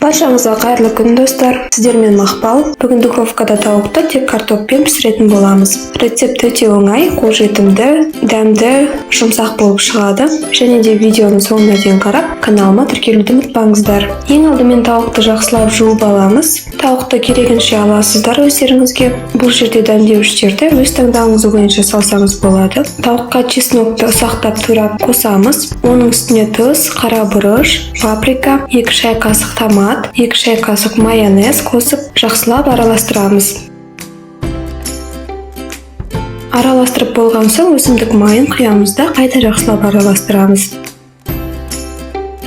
Баршаңызға қайырлы күн, достар. Сіздермен Мақпал. Бүгін духовкада тауықты тек картоппен пісіретін боламыз. Рецепт өте оңай, қолжетімді, дәмді, жұмсақ болып шығады. Және де видеоны соңына дейін қарап, каналыма тіркелуді ұмытпаңыздар. Ең алдымен тауықты жақсылап жуып аламыз. Тауықты керегінше аласыздар өздеріңізге. Бұл жерде дәмдеуіштерді өз таңдауыңыз бойынша салсаңыз болады. Тауыққа чеснокты ұсақтап турап қосамыз. Оның үстіне тұз, қара бұрыш, паприка, 2 шай қасық томат, 2 шай қасық майонез қосып, жақсылап араластырамыз. Араластырып болған соң өсімдік майын құямыз да қайта жақсылап араластырамыз.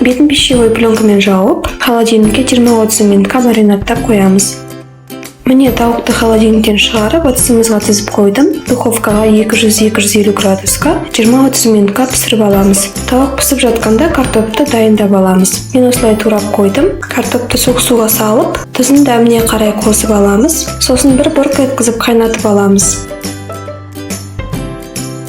Бетін пищевой пленкамен жауып, холодильникке 20-30 минутқа маринадтап қоямыз. Міне тауықты холодильниктен шығарып, ыдысымызға тізіп қойдым. Духовкаға 200-250 градусқа 20-30 минутқа пісіріп аламыз. Тауық пісіп жатқанда картопты дайындап аламыз. Мен осылай турап қойдым. Картопты суық суға салып, тұзын дәміне қарай қосып аламыз. Сосын бір бұрқ еткізіп қайнатып аламыз.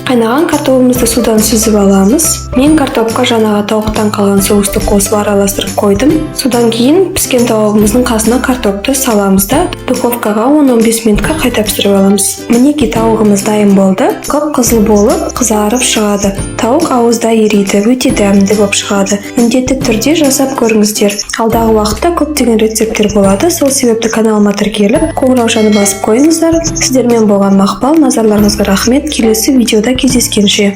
Қайнаған картопымызды судан сүзіп аламыз. Мен картопқа жаңағы тауықтан қалған соусты қосып араластырып қойдым. Содан кейін піскен тауығымыздың қасына картопты саламыз да духовкаға 10-15 минутқа қайта пісіріп аламыз. Мінекей тауығымыз дайын болды. Қып-қызыл болып қызарып шығады. Тауық ауызда ериді, өте дәмді болып шығады. Міндетті түрде жасап көріңіздер. Алдағы уақытта көптеген рецепттер болады. Сол себепті каналыма тіркеліп, қоңыраушаны басып қойыңыздар. Сіздермен болған Мақпал, назарларыңызға рахмет. Келесі видеода кездескенше.